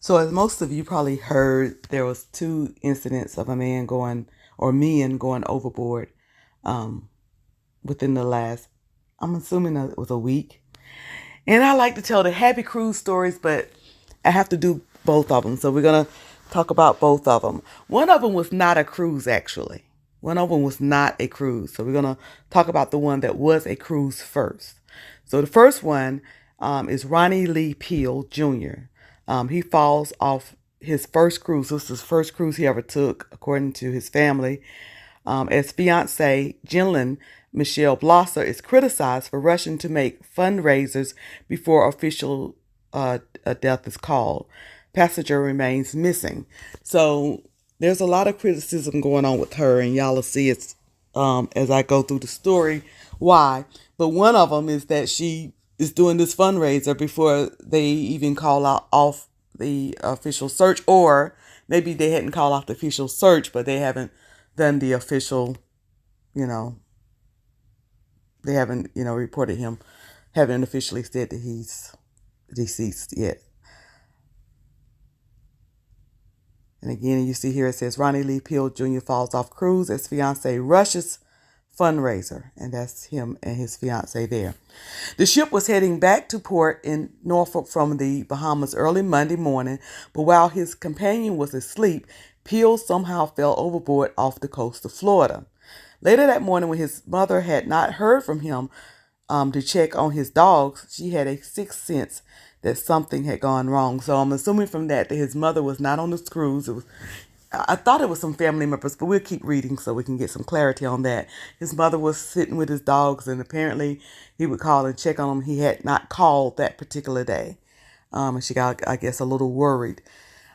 So as most of you probably heard, there was two incidents of a man going or men going overboard um, within the last, I'm assuming it was a week. And I like to tell the happy cruise stories, but I have to do both of them. So we're going to talk about both of them. One of them was not a cruise, actually. One of them was not a cruise. So we're going to talk about the one that was a cruise first. So the first one is Ronnie Lee Peel Jr. He falls off his first cruise. This is his first cruise he ever took, according to his family. As fiancee Jenlyn Michelle Blosser is criticized for rushing to make fundraisers before official a death is called. Passenger remains missing. So there's a lot of criticism going on with her, and y'all will see it as I go through the story why. But one of them is that she is doing this fundraiser before they even call out off the official search, or maybe they hadn't called off the official search, but they haven't done the official, you know, they haven't, reported him, haven't officially said that he's deceased yet. And again, you see here it says Ronnie Lee Peel Jr. falls off cruise as fiance rushes fundraiser, and that's him and his fiance there. The ship was heading back to port in Norfolk from the Bahamas early Monday morning, but while his companion was asleep, Peel somehow fell overboard off the coast of Florida. Later that morning, when his mother had not heard from him to check on his dogs, she had a sixth sense that something had gone wrong. So I'm assuming from that his mother was not on the cruise. I thought it was some family members, but we'll keep reading so we can get some clarity on that. His mother was sitting with his dogs, and apparently he would call and check on them. He had not called that particular day, and she got, I guess, a little worried.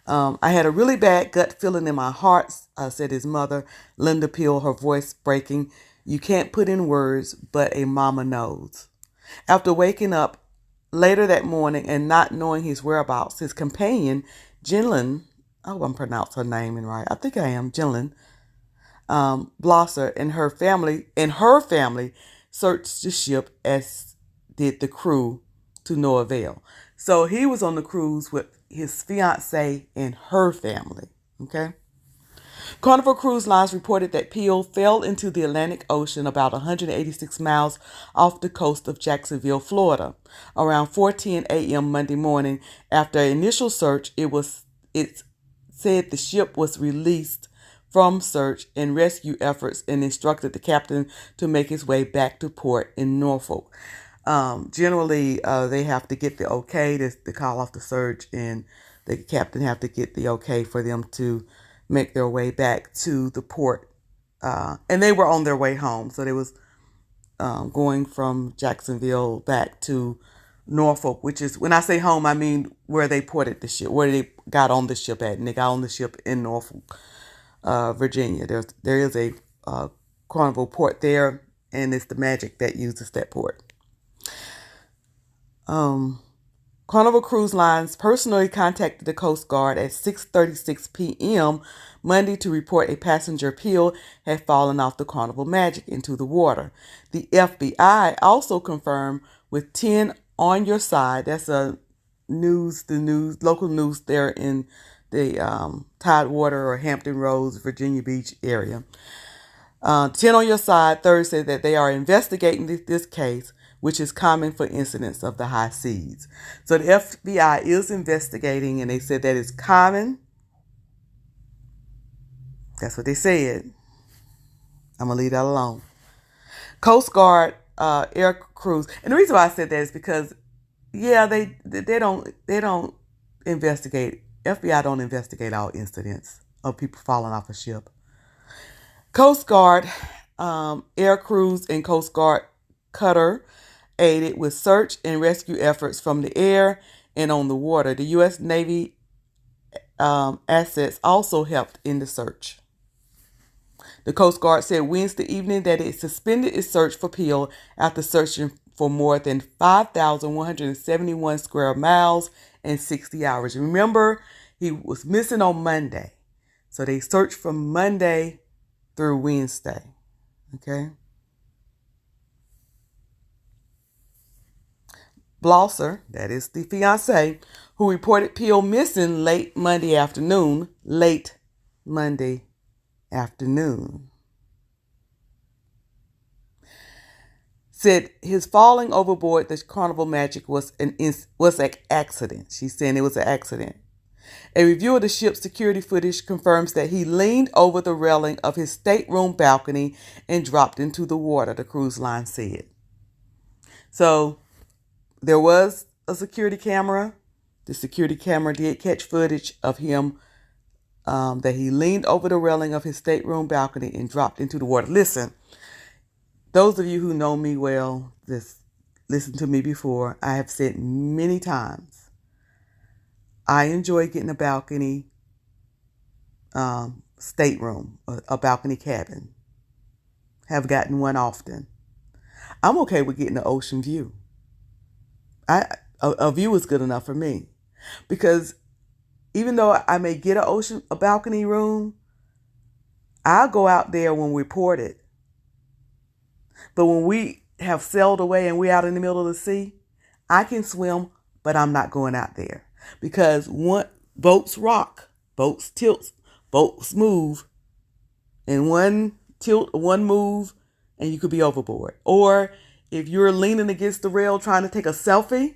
I had a really bad gut feeling in my heart, said his mother, Linda Peel, her voice breaking. You can't put in words, but a mama knows. After waking up later that morning and not knowing his whereabouts, his companion, Jenlyn, I hope I'm pronouncing her name right. I think I am, Jenlyn, Blosser, and her family searched the ship, as did the crew, to no avail. So he was on the cruise with his fiance and her family. Okay. Carnival Cruise Lines reported that Peel fell into the Atlantic Ocean about 186 miles off the coast of Jacksonville, Florida, around 4:10 a.m. Monday morning. After an initial search, it said the ship was released from search and rescue efforts and instructed the captain to make his way back to port in Norfolk. Generally, they have to get the okay to call off the search, and the captain have to get the okay for them to make their way back to the port. And they were on their way home. So they was going from Jacksonville back to Norfolk, which is, when I say home, I mean where they ported the ship, where they got on the ship at. And they got on the ship in Norfolk, Virginia. There is a Carnival port there, and it's the Magic that uses that port. Carnival Cruise Lines personally contacted the Coast Guard at 6:36 p.m. Monday to report a passenger Peel had fallen off the Carnival Magic into the water. The FBI also confirmed with 10 on your side. That's the local news there in the Tidewater or Hampton Roads, Virginia Beach area. 10 on your side Thursday that they are investigating this case, which is common for incidents of the high seas. So the FBI is investigating, and they said that is common. That's what they said. I'm gonna leave that alone. Coast Guard air crews, and the reason why I said that is because, yeah, they don't investigate. FBI don't investigate all incidents of people falling off a ship. Coast Guard air crews and Coast Guard cutter aided with search and rescue efforts from the air and on the water. The U.S. Navy assets also helped in the search. The Coast Guard said Wednesday evening that it suspended its search for Peel after searching for more than 5,171 square miles in 60 hours. Remember, he was missing on Monday. So they searched from Monday through Wednesday. Okay. Blosser, that is the fiance, who reported Peel missing late Monday afternoon, said his falling overboard the carnival magic was an accident. She's saying it was an accident. A review of the ship's security footage confirms that he leaned over the railing of his stateroom balcony and dropped into the water, the cruise line said. So there was a security camera. The security camera did catch footage of him that he leaned over the railing of his stateroom balcony and dropped into the water. Listen, those of you who know me well, listened to me before, I have said many times, I enjoy getting a balcony stateroom, a balcony cabin. Have gotten one often. I'm okay with getting an ocean view. A view is good enough for me, because even though I may get a balcony room, I'll go out there when we're ported. But when we have sailed away and we're out in the middle of the sea, I can swim, but I'm not going out there, because boats rock, boats tilt, boats move, and one tilt, one move, and you could be overboard. Or if you're leaning against the rail trying to take a selfie,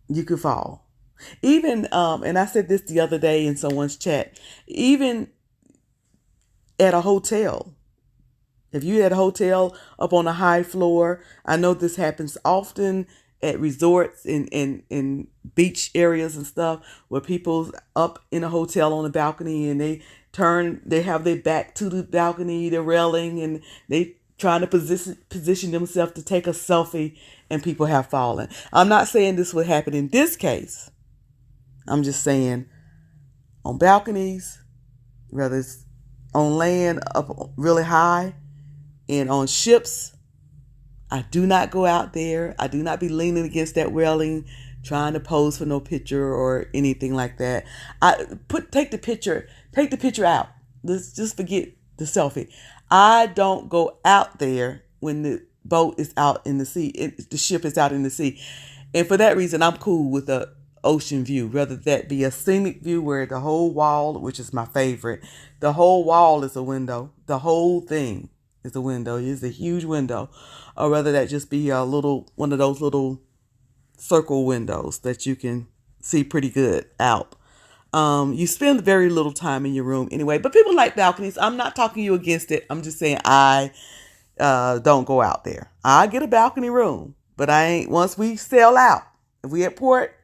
you could fall. Even, and I said this the other day in someone's chat, even at a hotel, if you're at a hotel up on a high floor, I know this happens often at resorts in beach areas and stuff, where people's up in a hotel on the balcony and they have their back to the balcony, the railing, and they trying to position themselves to take a selfie, and people have fallen. I'm not saying this would happen in this case. I'm just saying on balconies, whether it's on land up really high, and on ships, I do not go out there. I do not be leaning against that railing trying to pose for no picture or anything like that. Take the picture out. Let's just forget the selfie. I don't go out there when the boat is out in the sea, the ship is out in the sea. And for that reason, I'm cool with the ocean view, whether that be a scenic view where the whole wall, which is my favorite, the whole wall is a window, the whole thing is a window, it's a huge window, or whether that just be one of those little circle windows that you can see pretty good out. You spend very little time in your room anyway, but people like balconies. I'm not talking you against it. I'm just saying I don't go out there. I get a balcony room, but once we sail out, if we at port,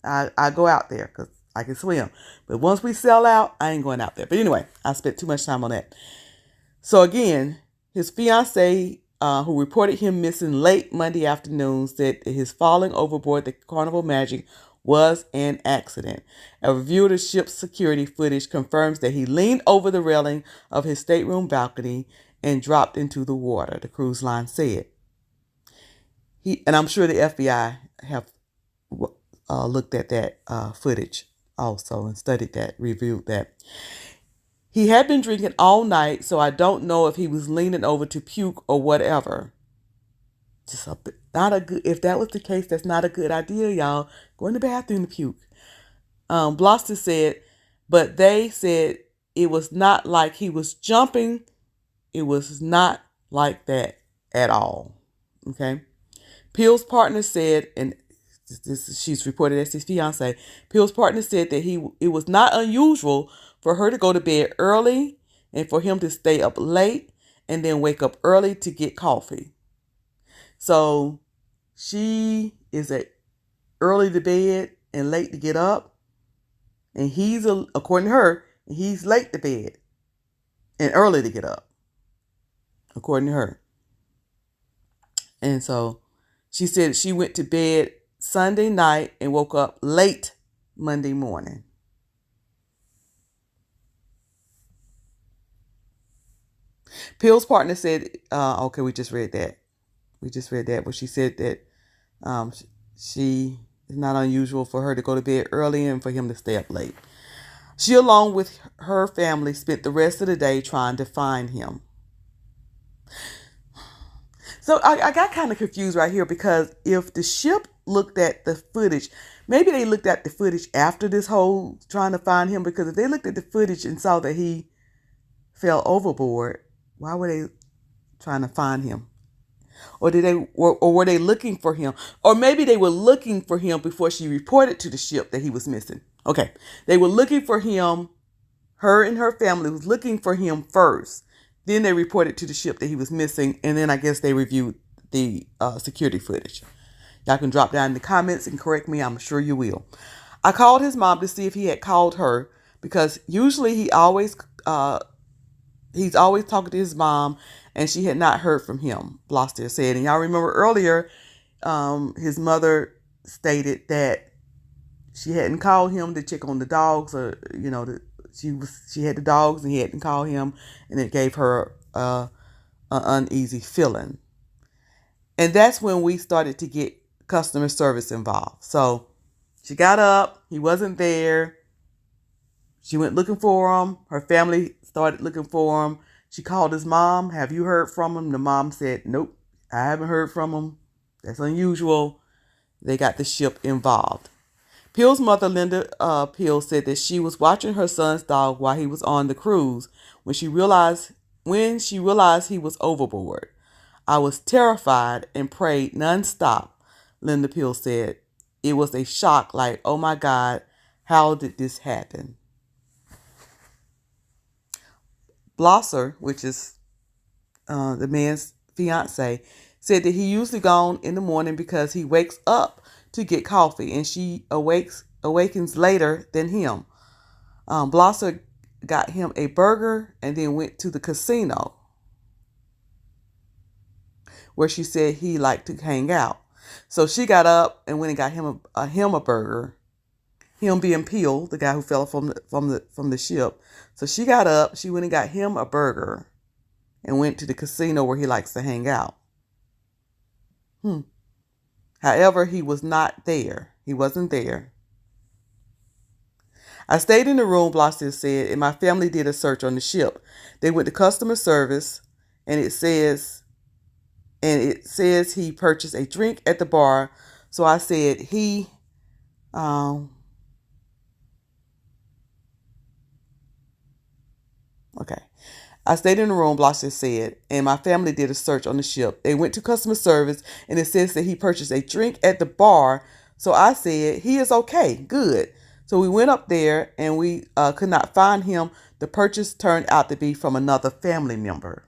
I go out there because I can swim. But once we sail out, I ain't going out there. But anyway, I spent too much time on that. So again, his fiance, who reported him missing late Monday afternoon, said that his falling overboard the Carnival Magic was an accident. A review of the ship's security footage confirms that he leaned over the railing of his stateroom balcony and dropped into the water, the cruise line said. And I'm sure the FBI have looked at that footage also and studied that, reviewed that. He had been drinking all night, so I don't know if he was leaning over to puke or whatever. If that was the case, that's not a good idea, y'all. Go in the bathroom to puke. Bloster said, but they said it was not like he was jumping. It was not like that at all. Okay. Peel's partner said, and she's reported as his fiance, Peel's partner said that it was not unusual for her to go to bed early and for him to stay up late and then wake up early to get coffee. So she is early to bed and late to get up. And according to her, he's late to bed and early to get up, according to her. And so she said she went to bed Sunday night and woke up late Monday morning. Peel's partner said, okay, we just read that. But she said that she is not unusual for her to go to bed early and for him to stay up late. She, along with her family, spent the rest of the day trying to find him. So I got kind of confused right here, because if the ship looked at the footage, maybe they looked at the footage after this whole trying to find him, because if they looked at the footage and saw that he fell overboard, why were they trying to find him? Or were they looking for him? Or maybe they were looking for him before she reported to the ship that he was missing. Okay. They were looking for him. Her and her family was looking for him first. Then they reported to the ship that he was missing. And then I guess they reviewed the security footage. Y'all can drop down in the comments and correct me. I'm sure you will. I called his mom to see if he had called her, because usually he's always talking to his mom, and she had not heard from him, Bloster said. And y'all remember earlier, his mother stated that she hadn't called him to check on the dogs, or, you know, she had the dogs and he hadn't called him, and it gave her an uneasy feeling. And that's when we started to get customer service involved. So she got up, he wasn't there. She went looking for him. Her family started looking for him. She called his mom. Have you heard from him? The mom said, nope, I haven't heard from him. That's unusual. They got the ship involved. Peel's mother, Linda Peel, said that she was watching her son's dog while he was on the cruise when she realized he was overboard. I was terrified and prayed nonstop, Linda Peel said. It was a shock, like, oh my God, how did this happen? Blosser, which is the man's fiance, said that he usually gone in the morning because he wakes up to get coffee, and she awakens later than him. Blosser got him a burger and then went to the casino, where she said he liked to hang out. So she got up and went and got him a burger. Him being Peel, the guy who fell from the ship. So she got up, she went and got him a burger and went to the casino where he likes to hang out. However, he was not there. He wasn't there. I stayed in the room, Blossom said, and my family did a search on the ship. They went to customer service, and it says he purchased a drink at the bar. So I said he okay. I stayed in the room, Blossom said, and my family did a search on the ship. They went to customer service, and it says that he purchased a drink at the bar. So I said, he is okay, good. So we went up there, and we could not find him. The purchase turned out to be from another family member.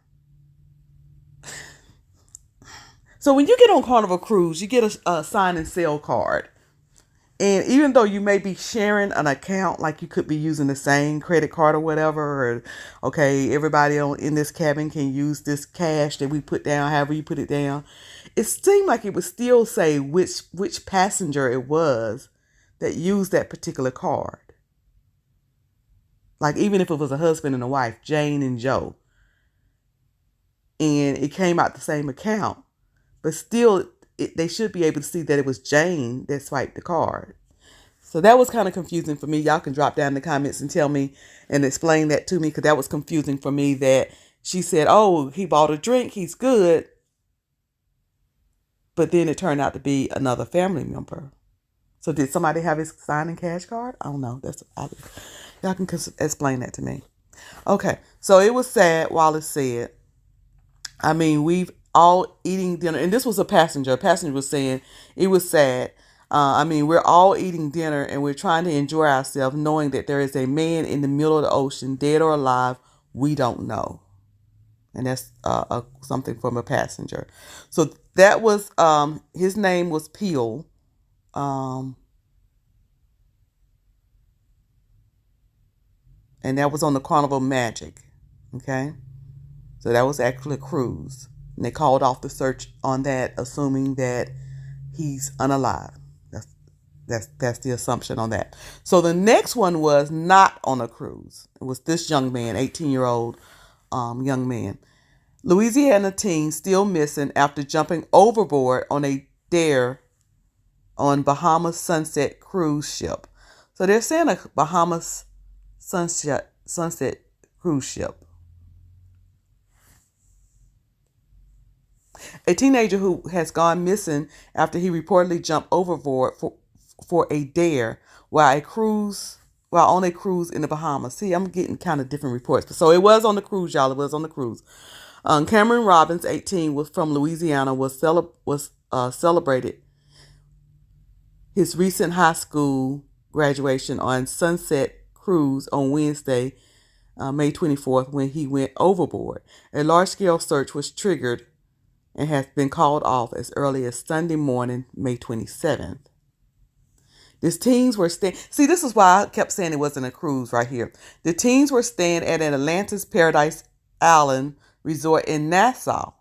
So when you get on Carnival Cruise, you get a sign and sell card. And even though you may be sharing an account, like you could be using the same credit card or whatever, or, okay, everybody in this cabin can use this cash that we put down, however you put it down, it seemed like it would still say which passenger it was that used that particular card. Like even if it was a husband and a wife, Jane and Joe, and it came out the same account, but still they should be able to see that it was Jane that swiped the card. So that was kind of confusing for me. Y'all can drop down in the comments and tell me and explain that to me, because that was confusing for me, that she said, oh, he bought a drink, he's good. But then it turned out to be another family member. So did somebody have his sign and cash card? I don't know. Y'all can explain that to me. Okay, so it was sad, Wallace said. I mean, we've all eating dinner, and this was a passenger. A passenger was saying it was sad. I mean, we're all eating dinner and we're trying to enjoy ourselves, knowing that there is a man in the middle of the ocean, dead or alive, we don't know. And that's something from a passenger. So that was, his name was Peel. And that was on the Carnival Magic. Okay. So that was actually a cruise. And they called off the search on that, assuming that he's unalive. That's the assumption on that. So the next one was not on a cruise. It was this young man, 18-year-old young man. Louisiana teen still missing after jumping overboard on a dare on Bahamas Sunset cruise ship. So they're saying a Bahamas Sunset cruise ship. A teenager who has gone missing after he reportedly jumped overboard for a dare while on a cruise in the Bahamas. See, I'm getting kind of different reports. So it was on the cruise, y'all. It was on the cruise. Cameron Robbins, 18, was from Louisiana, was celebrated his recent high school graduation on Sunset Cruise on Wednesday, May 24th, when he went overboard. A large-scale search was triggered and has been called off as early as Sunday morning, May 27th. These teens were staying. See, this is why I kept saying it wasn't a cruise right here. The teens were staying at an Atlantis Paradise Island resort in Nassau.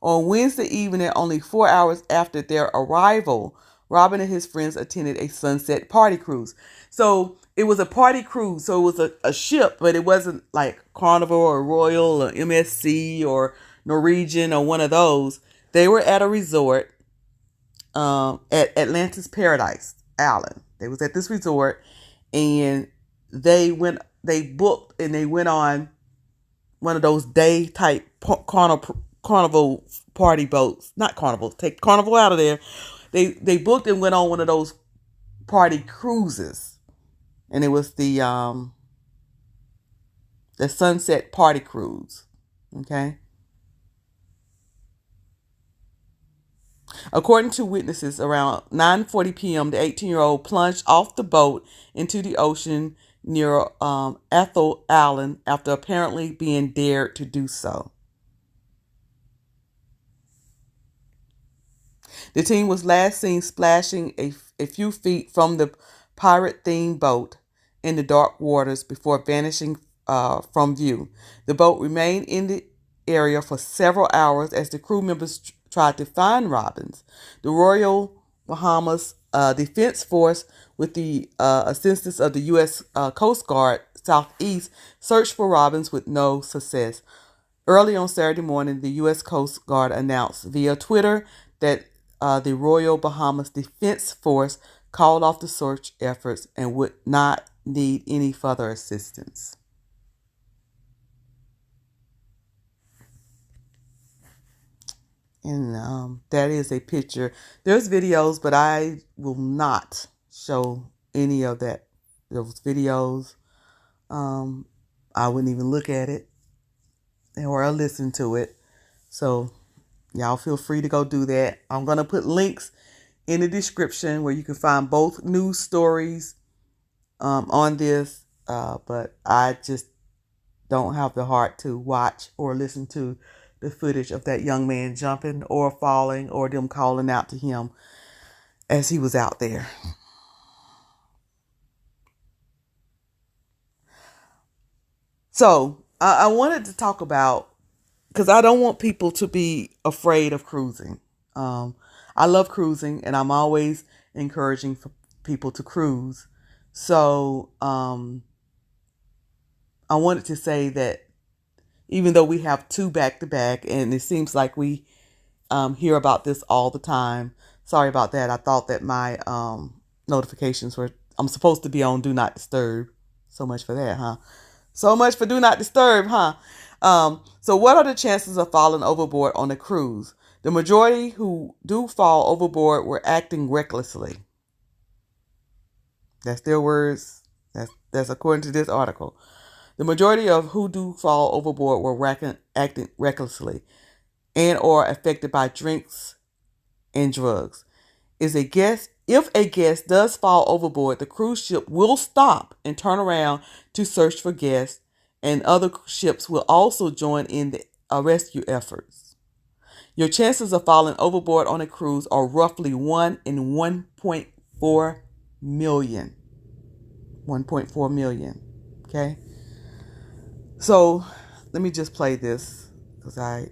On Wednesday evening, only 4 hours after their arrival, Robin and his friends attended a sunset party cruise. So it was a party cruise. So it was a ship, but it wasn't like Carnival or Royal or MSC or Norwegian or one of those. They were at a resort at Atlantis Paradise Island. They was at this resort, and they booked and they went on one of those day type carnival party boats. Not carnival. Take carnival out of there. They booked and went on one of those party cruises, and it was the Sunset Party Cruise. Okay. According to witnesses, around 9:40 p.m., the 18-year-old plunged off the boat into the ocean near Ethel Island after apparently being dared to do so. The teen was last seen splashing a few feet from the pirate-themed boat in the dark waters before vanishing from view. The boat remained in the area for several hours as the crew members tried to find Robbins. The Royal Bahamas Defense Force, with the assistance of the U.S. Coast Guard Southeast, searched for Robbins with no success. Early on Saturday morning, the U.S. Coast Guard announced via Twitter that the Royal Bahamas Defense Force called off the search efforts and would not need any further assistance. And that is a picture. There's videos, but I will not show any of those videos. I wouldn't even look at it or listen to it. So y'all feel free to go do that. I'm going to put links in the description where you can find both news stories on this. But I just don't have the heart to watch or listen to the footage of that young man jumping or falling or them calling out to him as he was out there. So I wanted to talk about, because I don't want people to be afraid of cruising. I love cruising, and I'm always encouraging for people to cruise. So I wanted to say that even though we have two back-to-back, and it seems like we hear about this all the time. Sorry about that. I thought that my notifications were, I'm supposed to be on Do Not Disturb. So much for that, huh? So much for Do Not Disturb, huh? So what are the chances of falling overboard on a cruise? The majority who do fall overboard were acting recklessly. That's their words. That's according to this article. The majority of who do fall overboard were acting recklessly and or affected by drinks and drugs. If a guest does fall overboard, the cruise ship will stop and turn around to search for guests, and other ships will also join in the rescue efforts. Your chances of falling overboard on a cruise are roughly 1 in 1.4 million. 1.4 million. Okay? So let me just play this because I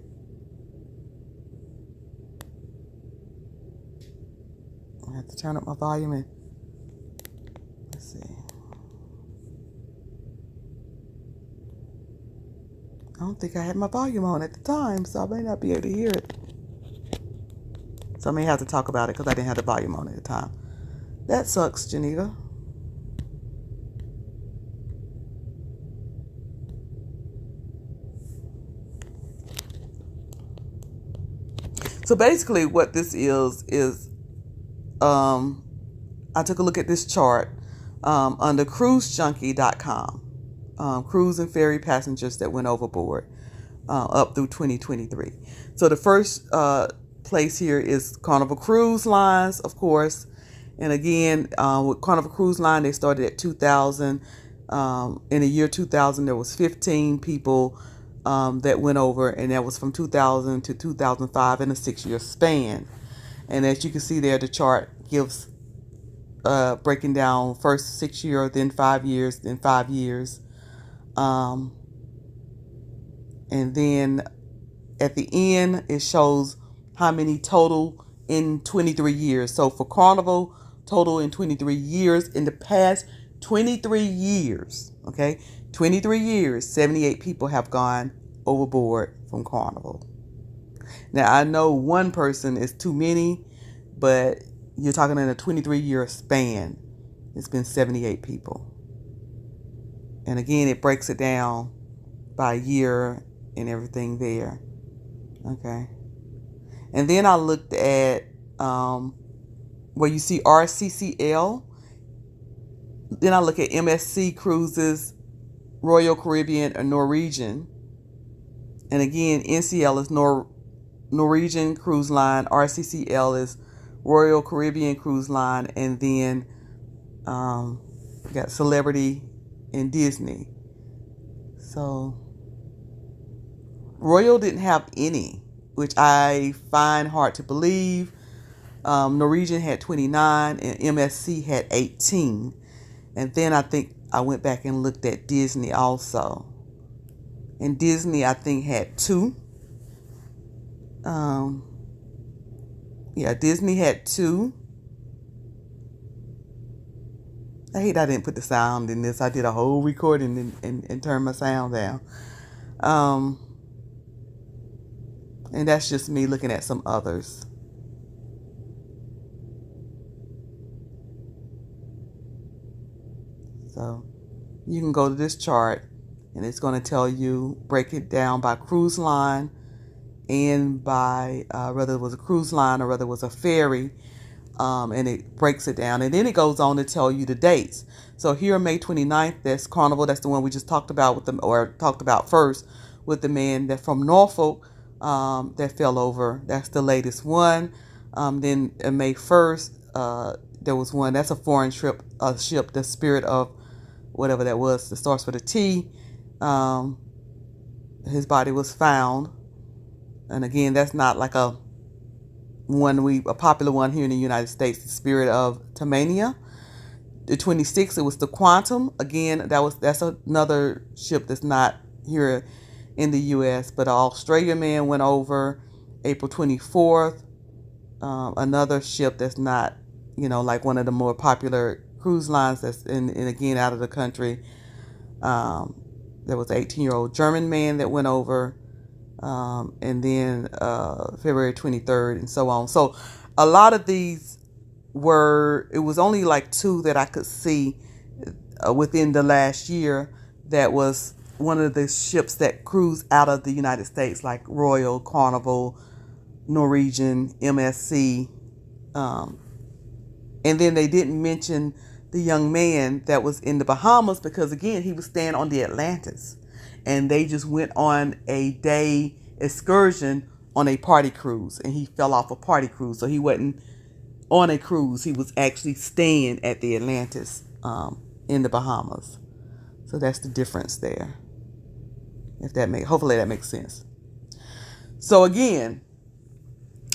have to turn up my volume and let's see. I don't think I had my volume on at the time, so I may not be able to hear it. So I may have to talk about it because I didn't have the volume on at the time. That sucks, Geneva. So basically what this is I took a look at this chart under cruisejunkie.com. Cruise and ferry passengers that went overboard up through 2023. So the first place here is Carnival Cruise Lines, of course. And again, with Carnival Cruise Line, they started at 2000. In the year 2000, there was 15 people that went over, and that was from 2000 to 2005 in a 6-year span. And as you can see there, the chart gives breaking down first 6 year, then 5 years, then 5 years. And then at the end, it shows how many total in 23 years. So for Carnival, total in 23 years, in the past 23 years, okay, 23 years, 78 people have gone overboard from Carnival. Now, I know one person is too many, but you're talking in a 23-year span. It's been 78 people. And again, it breaks it down by year and everything there. Okay. And then I looked at where you see RCCL. Then I look at MSC Cruises, Royal Caribbean, or Norwegian. And again, NCL is Norwegian Cruise Line. RCCL is Royal Caribbean Cruise Line. And then we got Celebrity and Disney. So Royal didn't have any, which I find hard to believe. Norwegian had 29 and MSC had 18. And then I think I went back and looked at Disney also. And Disney, I think, had 2. Yeah, Disney had 2. I hate I didn't put the sound in this. I did a whole recording and turned my sound down. And that's just me looking at some others. So you can go to this chart and it's going to tell you, break it down by cruise line and by whether it was a cruise line or whether it was a ferry. And it breaks it down. And then it goes on to tell you the dates. So here, May 29th, that's Carnival. That's the one we just talked about with them, or talked about first with the man that from Norfolk that fell over. That's the latest one. Then May 1st, there was one. That's a foreign ship, the Spirit of whatever that was. That starts with a T. His body was found. And again, that's not like a popular one here in the United States, the Spirit of Tasmania. The 26th, it was the Quantum. Again, that's another ship that's not here in the U.S., but an Australian man went over April 24th. Another ship that's not, like one of the more popular cruise lines that's in again out of the country. There was an 18-year-old German man that went over. And then February 23rd and so on. So a lot of these it was only like 2 that I could see within the last year that was one of the ships that cruised out of the United States, like Royal, Carnival, Norwegian, MSC. And then they didn't mention the young man that was in the Bahamas because, again, he was staying on the Atlantis. And they just went on a day excursion on a party cruise. And he fell off a party cruise. So he wasn't on a cruise. He was actually staying at the Atlantis in the Bahamas. So that's the difference there. Hopefully that makes sense. So again,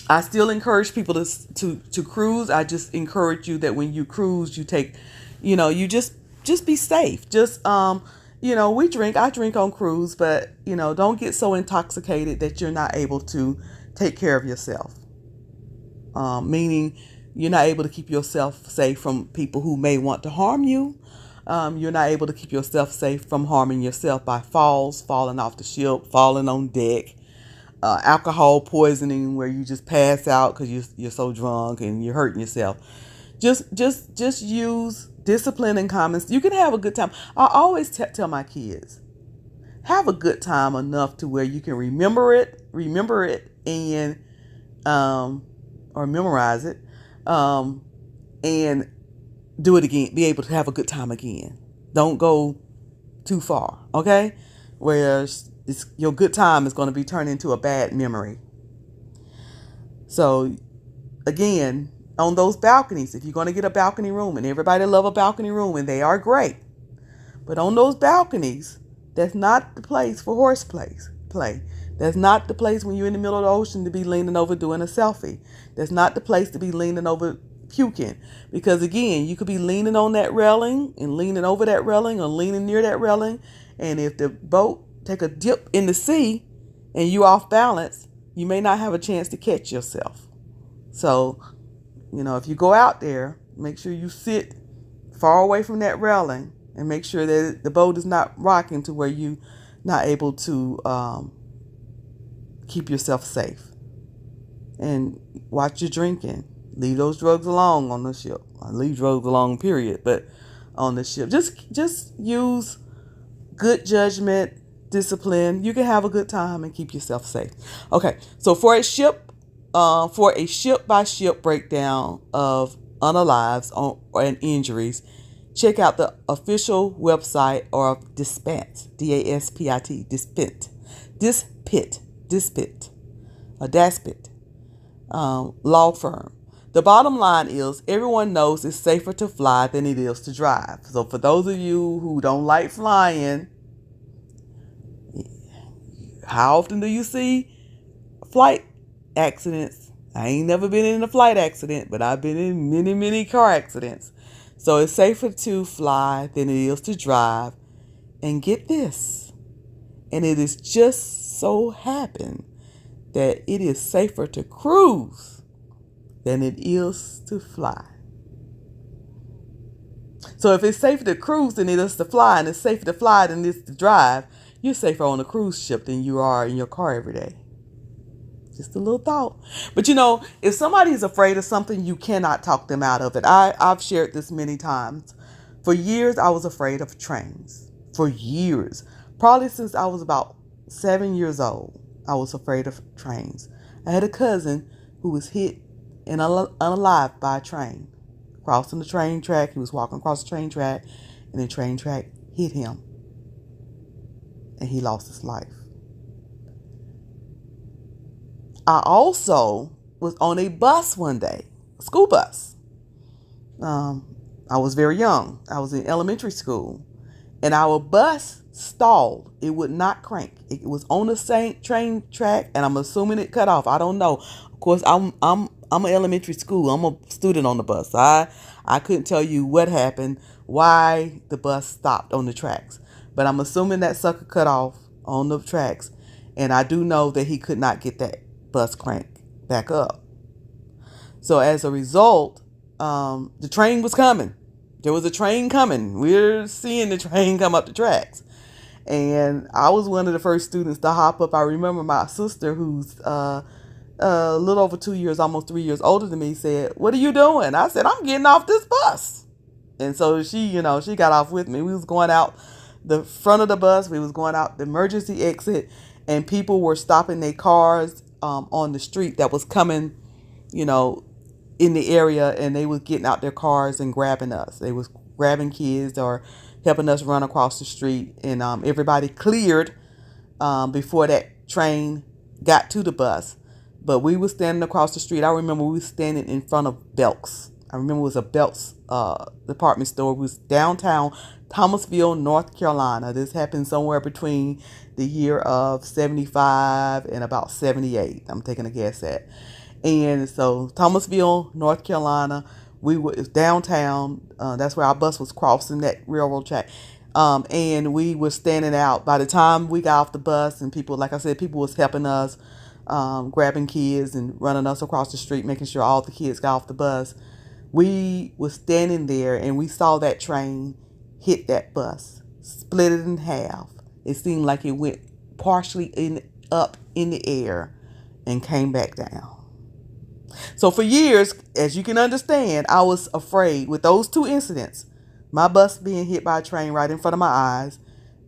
I still encourage people to cruise. I just encourage you that when you cruise, you take, you just be safe. Just, I drink on cruise, but, don't get so intoxicated that you're not able to take care of yourself. Meaning you're not able to keep yourself safe from people who may want to harm you. You're not able to keep yourself safe from harming yourself by falling off the ship, falling on deck, alcohol poisoning where you just pass out because you're so drunk and you're hurting yourself. Just use discipline and common sense. You can have a good time. I always tell my kids, have a good time enough to where you can remember it, and or memorize it, and do it again. Be able to have a good time again. Don't go too far, okay? Whereas your good time is going to be turned into a bad memory. So again, on those balconies, if you're going to get a balcony room, and everybody love a balcony room, and they are great, but on those balconies, that's not the place for horseplay. That's not the place when you're in the middle of the ocean to be leaning over doing a selfie. That's not the place to be leaning over puking. Because again, you could be leaning on that railing and leaning over that railing or leaning near that railing. And if the boat take a dip in the sea and you're off balance, you may not have a chance to catch yourself. So, if you go out there, make sure you sit far away from that railing and make sure that the boat is not rocking to where you're not able to keep yourself safe. And watch your drinking. Leave those drugs alone on the ship. Leave drugs alone, period. But on the ship, just use good judgment, discipline. You can have a good time and keep yourself safe. Okay, so for a ship by ship breakdown of unalives and injuries, check out the official website or DASPIT, DASPIT law firm. The bottom line is everyone knows it's safer to fly than it is to drive. So for those of you who don't like flying, how often do you see flight accidents? I ain't never been in a flight accident, but I've been in many, many car accidents. So it's safer to fly than it is to drive. And get this, and it is just so happened that it is safer to cruise than it is to fly. So if it's safer to cruise than it is to fly, and it's safer to fly than it is to drive, you're safer on a cruise ship than you are in your car every day. Just a little thought. But if somebody is afraid of something, you cannot talk them out of it. I've shared this many times. For years, I was afraid of trains. For years. Probably since I was about 7 years old, I was afraid of trains. I had a cousin who was hit and unalive by a train. Crossing the train track. He was walking across the train track, and the train track hit him. And he lost his life. I also was on a bus one day, a school bus. I was very young. I was in elementary school, and our bus stalled. It would not crank. It was on the same train track, and I'm assuming it cut off. I don't know. Of course, I'm an elementary school. I'm a student on the bus. I couldn't tell you what happened, why the bus stopped on the tracks, but I'm assuming that sucker cut off on the tracks, and I do know that he could not get that bus crank back up. So as a result, the train was coming. There was a train coming. We're seeing the train come up the tracks. And I was one of the first students to hop up. I remember my sister, who's a little over 2 years, almost 3 years older than me, said, "What are you doing?" I said, "I'm getting off this bus." And so she got off with me. We was going out the front of the bus. We was going out the emergency exit, and people were stopping their cars on the street that was coming, in the area, and they was getting out their cars and grabbing us. They was grabbing kids or helping us run across the street, and everybody cleared before that train got to the bus. But we were standing across the street. I remember we were standing in front of Belk's. I remember it was a Belk's department store. It was downtown Thomasville, North Carolina. This happened somewhere between the year of 75 and about 78. I'm taking a guess at. And so Thomasville, North Carolina, it was downtown. That's where our bus was crossing that railroad track. And we were standing out. By the time we got off the bus, and people, like I said, people was helping us, grabbing kids and running us across the street, making sure all the kids got off the bus. We were standing there, and we saw that train hit that bus, split it in half. It seemed like it went partially up in the air and came back down. So for years, as you can understand, I was afraid with those two incidents, my bus being hit by a train right in front of my eyes,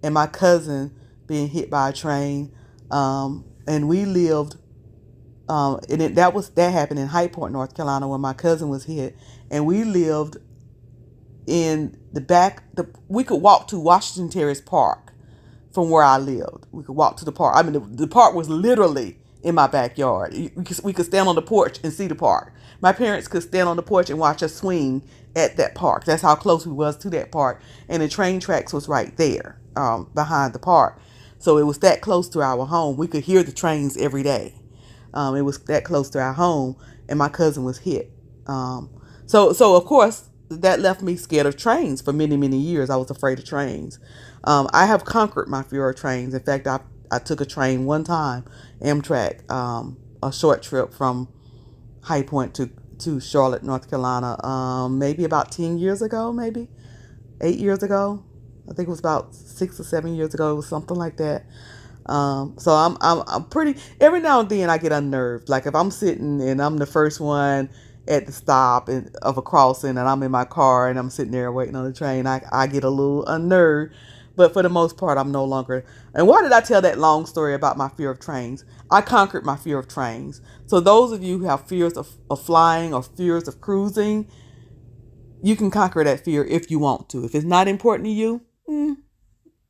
and my cousin being hit by a train. And we lived that happened in High Point, North Carolina, when my cousin was hit, and we lived in the back. We could walk to Washington Terrace Park from where I lived. We could walk to the park. I mean, the park was literally in my backyard. We could stand on the porch and see the park. My parents could stand on the porch and watch us swing at that park. That's how close we was to that park. And the train tracks was right there, behind the park. So it was that close to our home. We could hear the trains every day. It was that close to our home, and my cousin was hit. So of course that left me scared of trains for many, many years. I was afraid of trains. I have conquered my fear of trains. In fact, I took a train one time, Amtrak, a short trip from High Point to Charlotte, North Carolina, maybe about 10 years ago, maybe 8 years ago. I think it was about 6 or 7 years ago. It was something like that. So I'm pretty, every now and then I get unnerved. Like if I'm sitting and I'm the first one at the stop of a crossing, and I'm in my car and I'm sitting there waiting on the train, I get a little unnerved. But for the most part, I'm no longer. And why did I tell that long story about my fear of trains? I conquered my fear of trains. So those of you who have fears of flying or fears of cruising, you can conquer that fear if you want to. If it's not important to you,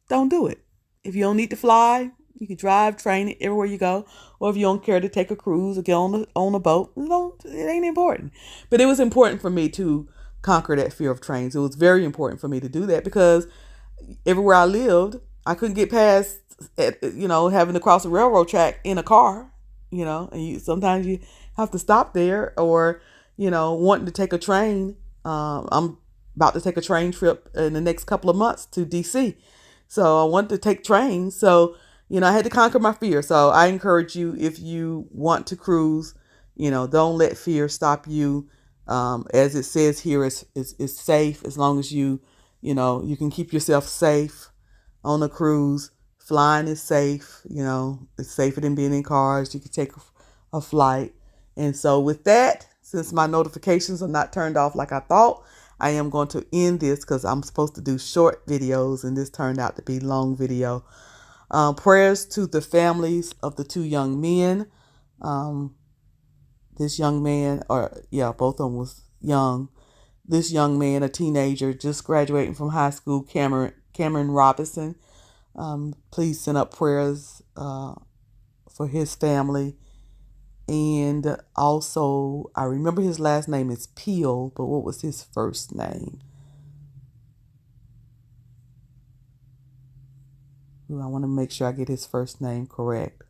don't do it. If you don't need to fly, you can drive, train it everywhere you go. Or if you don't care to take a cruise or get on a boat, it ain't important. But it was important for me to conquer that fear of trains. It was very important for me to do that because everywhere I lived, I couldn't get past, having to cross a railroad track in a car, and sometimes you have to stop there, or, wanting to take a train. I'm about to take a train trip in the next couple of months to DC. So I wanted to take trains. So, I had to conquer my fear. So I encourage you, if you want to cruise, don't let fear stop you. As it says here, it's safe as long as you can keep yourself safe on a cruise. Flying is safe. It's safer than being in cars. You can take a flight. And so with that, since my notifications are not turned off like I thought, I am going to end this because I'm supposed to do short videos, and this turned out to be long video. Prayers to the families of the two young men. This young man, both of them was young. This young man, a teenager, just graduating from high school, Cameron Robinson. Please send up prayers for his family. And also, I remember his last name is Peel, but what was his first name? I want to make sure I get his first name correct.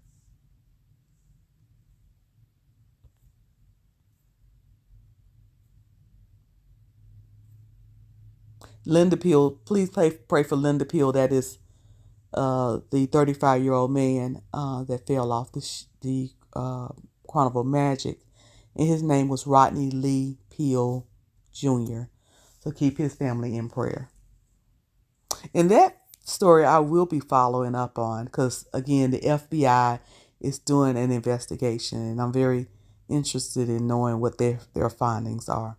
Linda Peel. Please pray for Linda Peel. That is the 35-year-old man that fell off the Carnival Magic. And his name was Rodney Lee Peel Jr. So keep his family in prayer. And that story I will be following up on because, again, the FBI is doing an investigation, and I'm very interested in knowing what their findings are.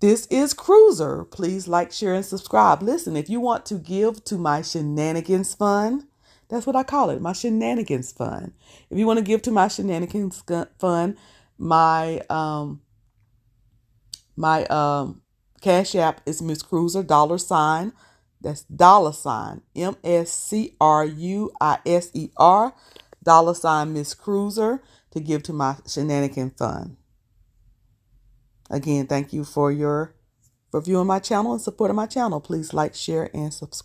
This is Cruiser. Please like, share, and subscribe. Listen, if you want to give to my shenanigans fund, that's what I call it, my shenanigans fund. If you want to give to my shenanigans fund, my Cash App is MsCruiser, $. That's $, MsCruiser, $MsCruiser, to give to my shenanigan fund. Again, thank you for viewing my channel and supporting my channel. Please like, share, and subscribe.